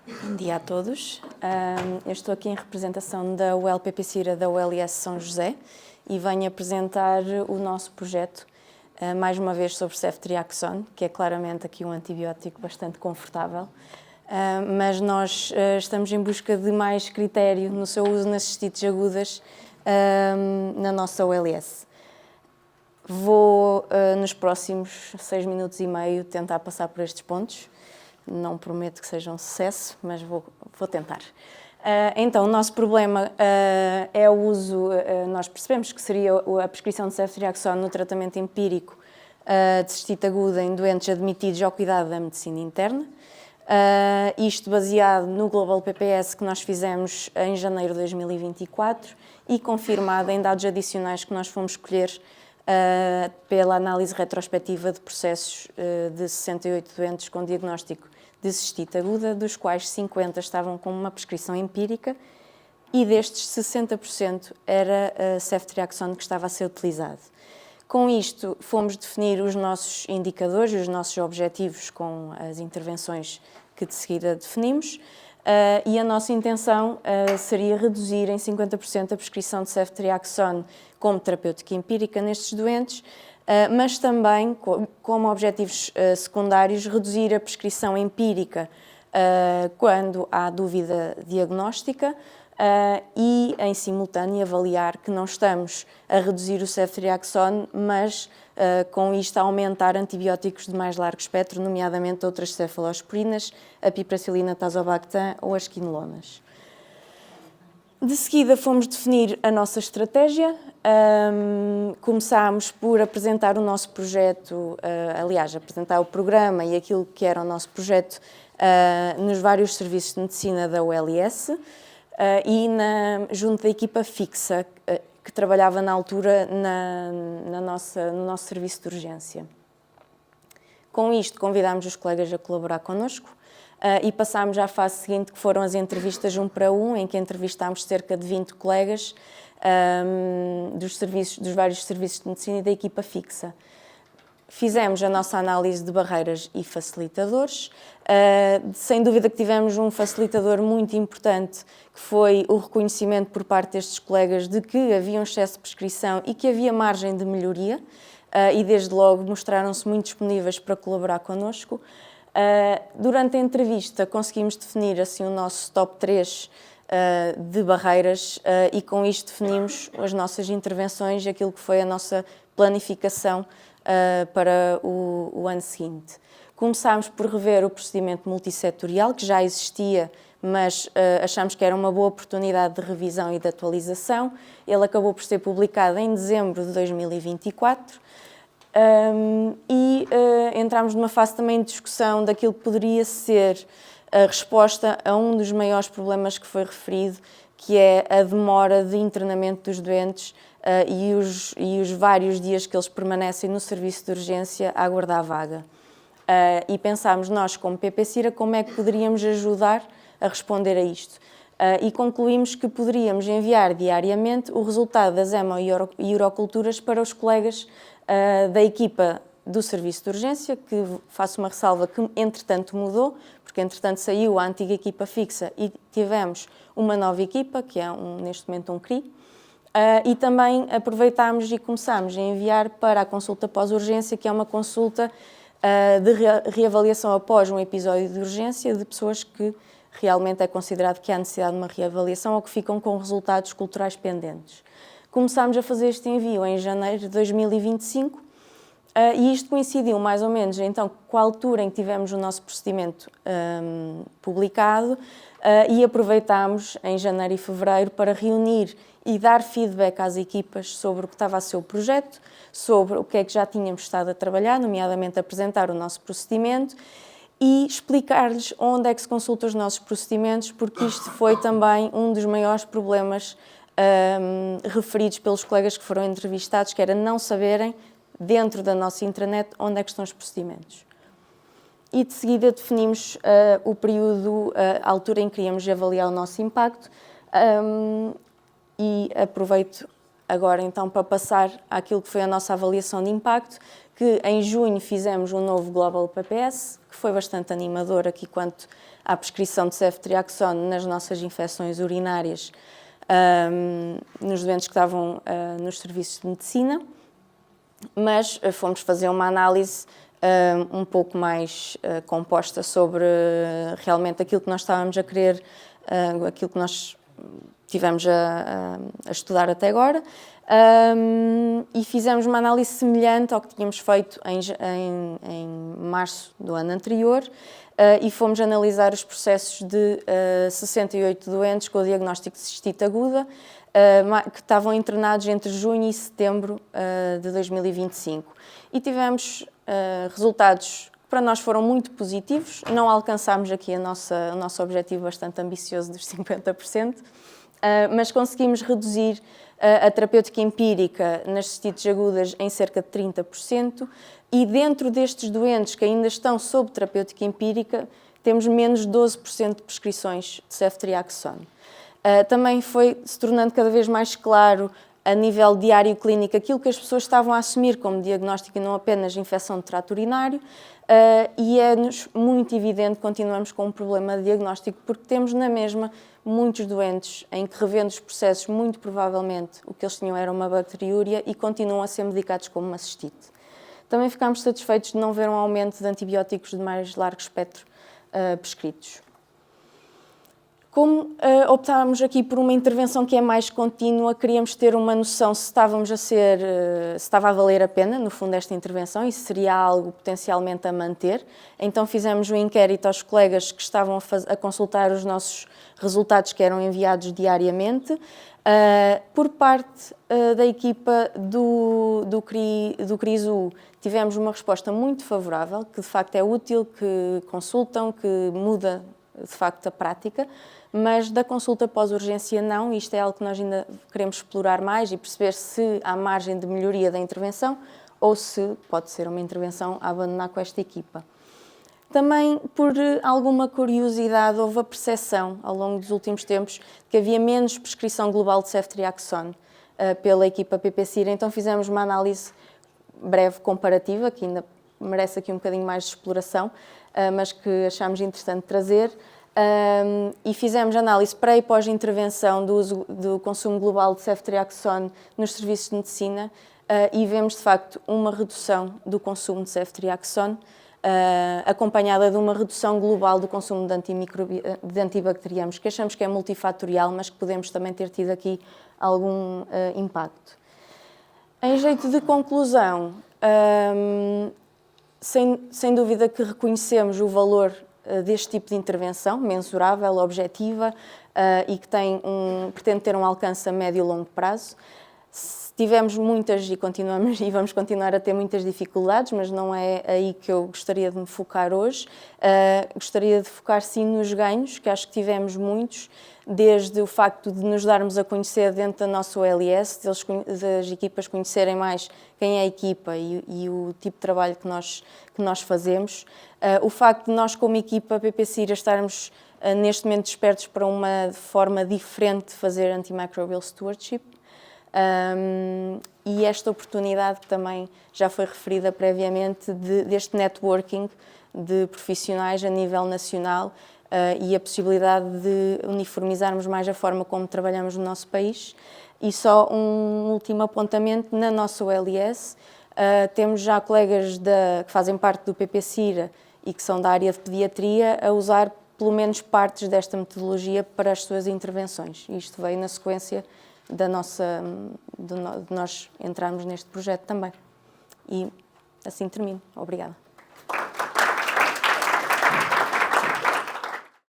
Bom dia a todos. Eu estou aqui em representação da UEL PPCIRA da ULS São José e venho apresentar o nosso projeto, mais uma vez sobre ceftriaxone, que é claramente aqui um antibiótico bastante confortável, mas nós estamos em busca de mais critério no seu uso nas cistites agudas na nossa ULS. Vou, nos próximos 6 minutos e meio, tentar passar por estes pontos. Não prometo que seja um sucesso, mas vou tentar. Então, o nosso problema é o uso, nós percebemos que seria a prescrição de ceftriaxone no tratamento empírico de cistite aguda em doentes admitidos ao cuidado da medicina interna. Isto baseado no Global PPS que nós fizemos em janeiro de 2024 e confirmado em dados adicionais que nós fomos escolher pela análise retrospectiva de processos de 68 doentes com diagnóstico de cistite aguda, dos quais 50 estavam com uma prescrição empírica e destes 60% era ceftriaxone que estava a ser utilizado. Com isto, fomos definir os nossos indicadores e os nossos objetivos com as intervenções que de seguida definimos e a nossa intenção seria reduzir em 50% a prescrição de ceftriaxone como terapêutica empírica nestes doentes, mas também, como objetivos secundários, reduzir a prescrição empírica quando há dúvida diagnóstica e, em simultâneo, avaliar que não estamos a reduzir o ceftriaxone, mas com isto a aumentar antibióticos de mais largo espectro, nomeadamente outras cefalosporinas, a piperacillina tazobactam ou as quinolonas. De seguida fomos definir a nossa estratégia, começámos por apresentar o nosso projeto, aliás, apresentar o programa e aquilo que era o nosso projeto nos vários serviços de medicina da ULS e junto da equipa fixa que trabalhava na altura no nosso serviço de urgência. Com isto, convidámos os colegas a colaborar connosco e passámos à fase seguinte, que foram as entrevistas 1 para 1, em que entrevistámos cerca de 20 colegas dos vários serviços de medicina e da equipa fixa. Fizemos a nossa análise de barreiras e facilitadores. Sem dúvida que tivemos um facilitador muito importante, que foi o reconhecimento por parte destes colegas de que havia um excesso de prescrição e que havia margem de melhoria, e desde logo mostraram-se muito disponíveis para colaborar connosco. Durante a entrevista conseguimos definir assim o nosso top 3 de barreiras e com isto definimos as nossas intervenções, aquilo que foi a nossa planificação para o ano seguinte. Começámos por rever o procedimento multissetorial, que já existia, mas achámos que era uma boa oportunidade de revisão e de atualização. Ele acabou por ser publicado em dezembro de 2024 e entramos numa fase também de discussão daquilo que poderia ser a resposta a um dos maiores problemas que foi referido, que é a demora de internamento dos doentes e os vários dias que eles permanecem no serviço de urgência a aguardar a vaga. E pensámos nós, como PPCIRA, como é que poderíamos ajudar a responder a isto. E concluímos que poderíamos enviar diariamente o resultado das hemo e uroculturas para os colegas da equipa do serviço de urgência, que faço uma ressalva que entretanto mudou, porque entretanto saiu a antiga equipa fixa e tivemos uma nova equipa, que é neste momento um CRI, e também aproveitámos e começámos a enviar para a consulta pós-urgência, que é uma consulta de reavaliação após um episódio de urgência de pessoas que realmente é considerado que há necessidade de uma reavaliação ou que ficam com resultados culturais pendentes. Começámos a fazer este envio em janeiro de 2025 e isto coincidiu mais ou menos então com a altura em que tivemos o nosso procedimento publicado e aproveitámos em janeiro e fevereiro para reunir e dar feedback às equipas sobre o que estava a ser o projeto, sobre o que é que já tínhamos estado a trabalhar, nomeadamente apresentar o nosso procedimento e explicar-lhes onde é que se consulta os nossos procedimentos, porque isto foi também um dos maiores problemas referidos pelos colegas que foram entrevistados, que era não saberem, dentro da nossa intranet, onde é que estão os procedimentos. E de seguida definimos o período, a altura em que queríamos avaliar o nosso impacto e aproveito agora então para passar àquilo que foi a nossa avaliação de impacto, que em junho fizemos um novo Global PPS, que foi bastante animador aqui quanto à prescrição de ceftriaxone nas nossas infecções urinárias, nos doentes que estavam nos serviços de medicina, mas fomos fazer uma análise um pouco mais composta sobre realmente aquilo que nós estávamos a querer, aquilo que nós tivemos a estudar até agora, e fizemos uma análise semelhante ao que tínhamos feito em março do ano anterior, e fomos analisar os processos de 68 doentes com o diagnóstico de cistite aguda, que estavam internados entre junho e setembro de 2025. E tivemos resultados que para nós foram muito positivos. Não alcançámos aqui o nosso objetivo bastante ambicioso dos 50%, mas conseguimos reduzir a terapêutica empírica nas cistites agudas em cerca de 30%, e dentro destes doentes que ainda estão sob terapêutica empírica, temos menos 12% de prescrições de ceftriaxone. Também foi se tornando cada vez mais claro, a nível diário clínico, aquilo que as pessoas estavam a assumir como diagnóstico e não apenas infecção de trato urinário, e é-nos muito evidente que continuamos com um problema de diagnóstico, porque temos na mesma muitos doentes em que, revendo os processos, muito provavelmente o que eles tinham era uma bacteriúria e continuam a ser medicados como uma cistite. Também ficámos satisfeitos de não ver um aumento de antibióticos de mais largo espectro prescritos. Como optámos aqui por uma intervenção que é mais contínua, queríamos ter uma noção se estava a valer a pena, no fundo, esta intervenção, e se seria algo potencialmente a manter. Então fizemos um inquérito aos colegas que estavam a consultar os nossos resultados que eram enviados diariamente. Por parte da equipa do CRISU, tivemos uma resposta muito favorável, que de facto é útil, que consultam, que muda de facto a prática, mas da consulta pós-urgência não. Isto é algo que nós ainda queremos explorar mais e perceber se há margem de melhoria da intervenção ou se pode ser uma intervenção a abandonar com esta equipa. Também, por alguma curiosidade, houve a percepção ao longo dos últimos tempos que havia menos prescrição global de ceftriaxone pela equipa PPCIR, então fizemos uma análise breve comparativa, que ainda merece aqui um bocadinho mais de exploração, mas que achámos interessante trazer, e fizemos análise pré e pós-intervenção do consumo global de ceftriaxone nos serviços de medicina, e vemos de facto uma redução do consumo de ceftriaxone, acompanhada de uma redução global do consumo de antibacterianos, que achamos que é multifatorial, mas que podemos também ter tido aqui algum impacto. Em jeito de conclusão, sem dúvida que reconhecemos o valor deste tipo de intervenção, mensurável, objetiva, e que pretende ter um alcance a médio e longo prazo. Tivemos muitas e vamos continuar a ter muitas dificuldades, mas não é aí que eu gostaria de me focar hoje. Gostaria de focar sim nos ganhos, que acho que tivemos muitos, desde o facto de nos darmos a conhecer dentro da nossa OLS, das equipas conhecerem mais quem é a equipa e o tipo de trabalho que nós fazemos. O facto de nós, como equipa PPCIR, estarmos neste momento despertos para uma forma diferente de fazer antimicrobial stewardship. E esta oportunidade que também já foi referida previamente deste networking de profissionais a nível nacional, e a possibilidade de uniformizarmos mais a forma como trabalhamos no nosso país. E só um último apontamento, na nossa OLS, temos já colegas que fazem parte do PPCIR e que são da área de pediatria a usar pelo menos partes desta metodologia para as suas intervenções. Isto veio na sequência de nós entrarmos neste projeto também. E assim termino. Obrigada.